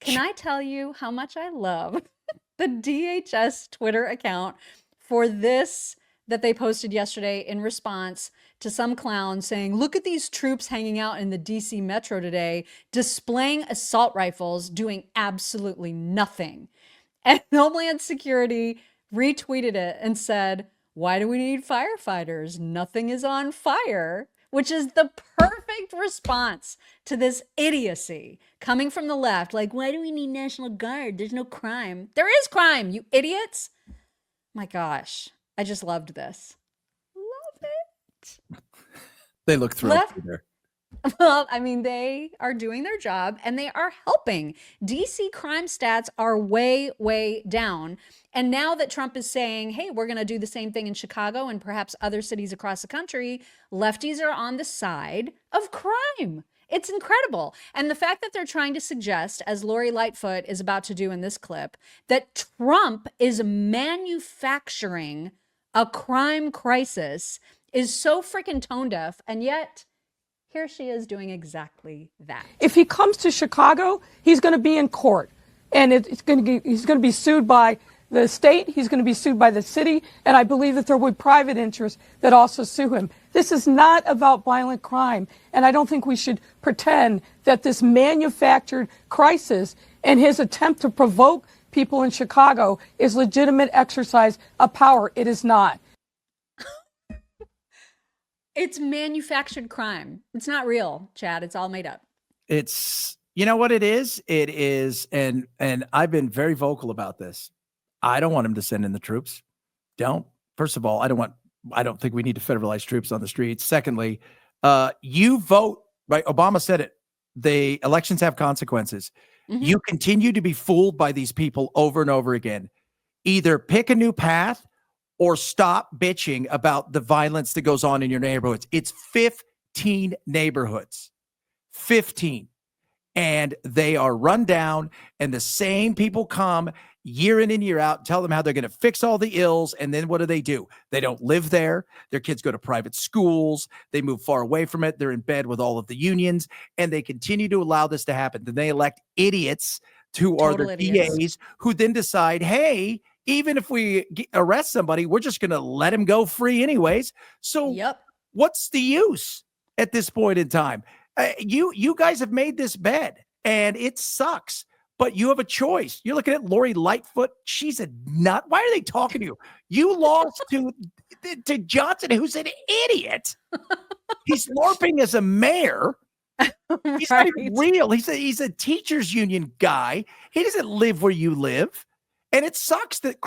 Can I tell you how much I love the DHS Twitter account for this that they posted yesterday in response to some clown saying, look at these troops hanging out in the DC metro today, displaying assault rifles, doing absolutely nothing. And Homeland Security retweeted it and said, why do we need firefighters? Nothing is on fire, which is the perfect response to this idiocy coming from the left. Like, why do we need National Guard? There's no crime. There is crime, you idiots. My gosh, I just loved this. Love it. They look thrilled to be there. Well, I mean, they are doing their job and they are helping. DC crime stats are way, way down. And now that Trump is saying, hey, we're going to do the same thing in Chicago and perhaps other cities across the country, lefties are on the side of crime. It's incredible. And the fact that they're trying to suggest, as Lori Lightfoot is about to do in this clip, that Trump is manufacturing a crime crisis is so freaking tone deaf. And yet, here she is doing exactly that. If he comes to Chicago, he's going to be in court, and he's going to be sued by the state. He's going to be sued by the city, and I believe that there will be private interests that also sue him. This is not about violent crime, and I don't think we should pretend that this manufactured crisis and his attempt to provoke people in Chicago is legitimate exercise of power. It is not. It's manufactured crime. It's not real, Chad. It's all made up. It's, you know what it is? It is, and I've been very vocal about this. I don't want him to send in the troops. First of all, I don't think we need to federalize troops on the streets. Secondly, you vote, right? Obama said it. The elections have consequences. Mm-hmm. You continue to be fooled by these people over and over again. Either pick a new path or stop bitching about the violence that goes on in your neighborhoods. It's 15 neighborhoods. 15. And they are run down, and the same people come year in and year out, tell them how they're going to fix all the ills, and then what do? They don't live there. Their kids go to private schools. They move far away from it. They're in bed with all of the unions, and they continue to allow this to happen. Then they elect idiots who are the DAs who then decide, hey, even if we arrest somebody, we're just going to let him go free anyways. So what's the use at this point in time? You guys have made this bed, and it sucks, but you have a choice. You're looking at Lori Lightfoot. She's a nut. Why are they talking to you? You lost to Johnson, who's an idiot. He's LARPing as a mayor. He's not even real. He's a teachers union guy. He doesn't live where you live. And it sucks that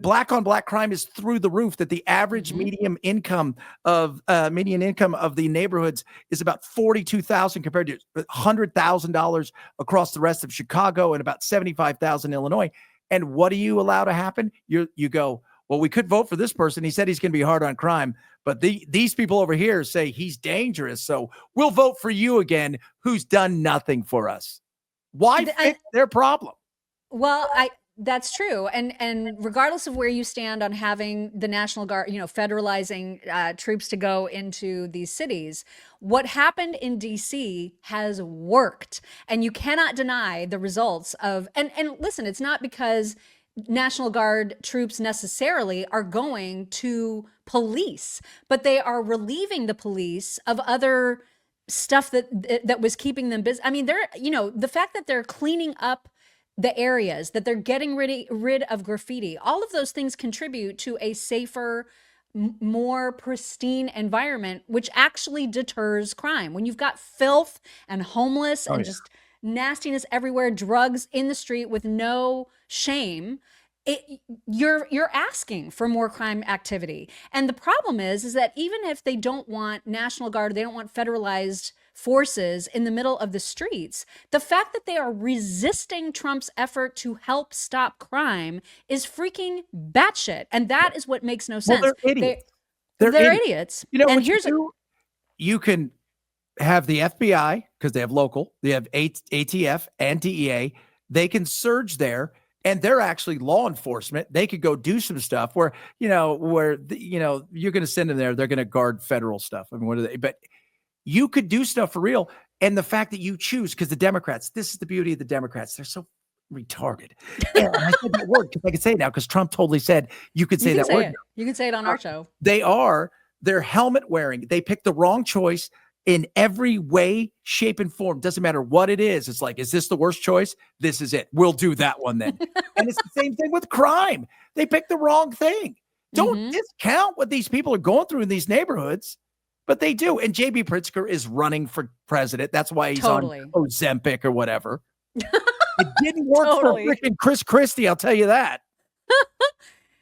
black on black crime is through the roof, that the average median income of the neighborhoods is about $42,000 compared to $100,000 across the rest of Chicago and about $75,000 in Illinois. And what do you allow to happen? You go, well, we could vote for this person. He said he's going to be hard on crime, but these people over here say he's dangerous. So we'll vote for you again, who's done nothing for us. Why fix their problem? Well, that's true. And regardless of where you stand on having the National Guard, federalizing troops to go into these cities, what happened in DC has worked. And you cannot deny the results of, and listen, it's not because National Guard troops necessarily are going to police, but they are relieving the police of other stuff that was keeping them busy. I mean, the fact that they're cleaning up the areas, that they're getting rid of graffiti, all of those things contribute to a safer, more pristine environment, which actually deters crime. When you've got filth and homeless and just nastiness everywhere, drugs in the street with no shame, you're asking for more crime activity. And the problem is that even if they don't want National Guard, they don't want federalized forces in the middle of the streets, the fact that they are resisting Trump's effort to help stop crime is freaking batshit. And that is what makes no sense. Well, they're idiots. They're idiots. And you can have the FBI, because they have local, they have ATF and DEA. They can surge there, and they're actually law enforcement. They could go do some stuff where you're going to send them there. They're going to guard federal stuff. I mean, what are they? But you could do stuff for real. And the fact that you choose, because the Democrats, this is the beauty of the Democrats, they're so retarded. And I said that word because I can say it now because Trump totally said you could say You can that say word. it. You can say it on our show. They're helmet wearing. They picked the wrong choice in every way, shape, and form. Doesn't matter what it is. It's like, is this the worst choice? This is it. We'll do that one then. And it's the same thing with crime. They picked the wrong thing. Don't discount what these people are going through in these neighborhoods. But they do. And JB Pritzker is running for president. That's why he's on Ozempic or whatever. It didn't work for freaking Chris Christie, I'll tell you that.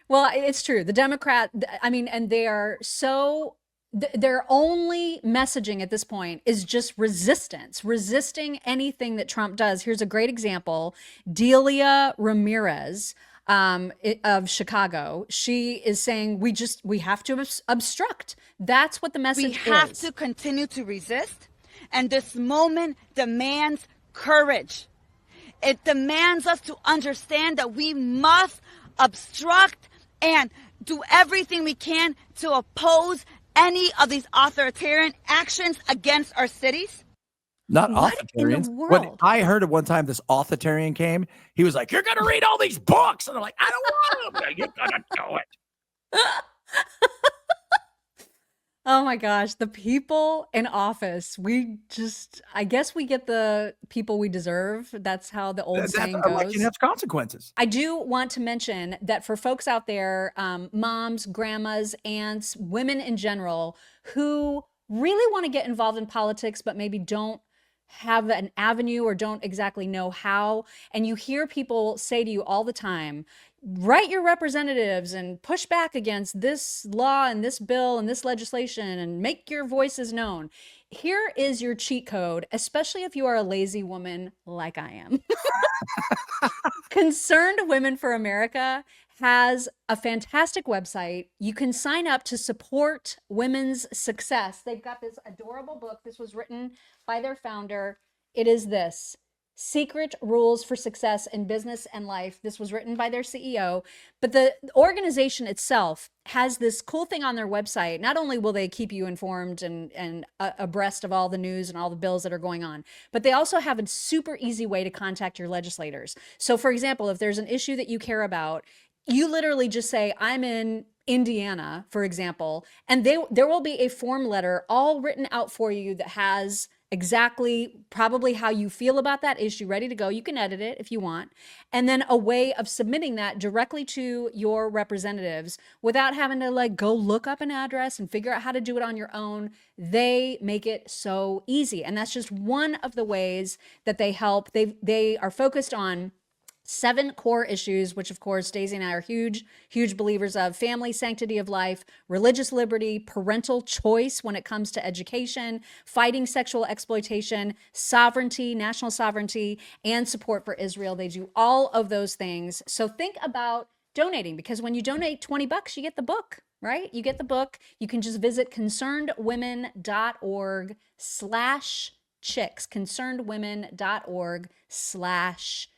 Well, it's true. The Democrat, I mean, and they are so, their only messaging at this point is just resisting anything that Trump does. Here's a great example. Delia Ramirez of Chicago. She is saying we have to obstruct. That's what the message is. We have to continue to resist. And this moment demands courage. It demands us to understand that we must obstruct and do everything we can to oppose any of these authoritarian actions against our cities. Not What in the authoritarians. world? When I heard at one time this authoritarian came, he was like, "You're going to read all these books." And I'm like, "I don't want them." You're going to do it. Oh my gosh, the people in office. I guess we get the people we deserve. That's how the old saying goes. Election has consequences. I do want to mention that for folks out there, moms, grandmas, aunts, women in general, who really want to get involved in politics, but maybe don't have an avenue or don't exactly know how. And you hear people say to you all the time, write your representatives and push back against this law and this bill and this legislation and make your voices known. Here is your cheat code, especially if you are a lazy woman like I am. Concerned Women for America has a fantastic website. You can sign up to support women's success. They've got this adorable book. This was written by their founder. It is this: Secret Rules for Success in Business and Life. This was written by their CEO, but the organization itself has this cool thing on their website. Not only will they keep you informed and abreast of all the news and all the bills that are going on, but they also have a super easy way to contact your legislators. So for example, if there's an issue that you care about, you literally just say, I'm in Indiana, for example, and there will be a form letter all written out for you that has exactly probably how you feel about that issue ready to go. You can edit it if you want. And then a way of submitting that directly to your representatives without having to like go look up an address and figure out how to do it on your own. They make it so easy. And that's just one of the ways that they help. They are focused on 7 core issues, which of course, Daisy and I are huge believers of: family, sanctity of life, religious liberty, parental choice when it comes to education, fighting sexual exploitation, sovereignty, national sovereignty, and support for Israel. They do all of those things. So think about donating, because when you donate $20, you get the book, right? You get the book. You can just visit concernedwomen.org/chicks, concernedwomen.org/chicks.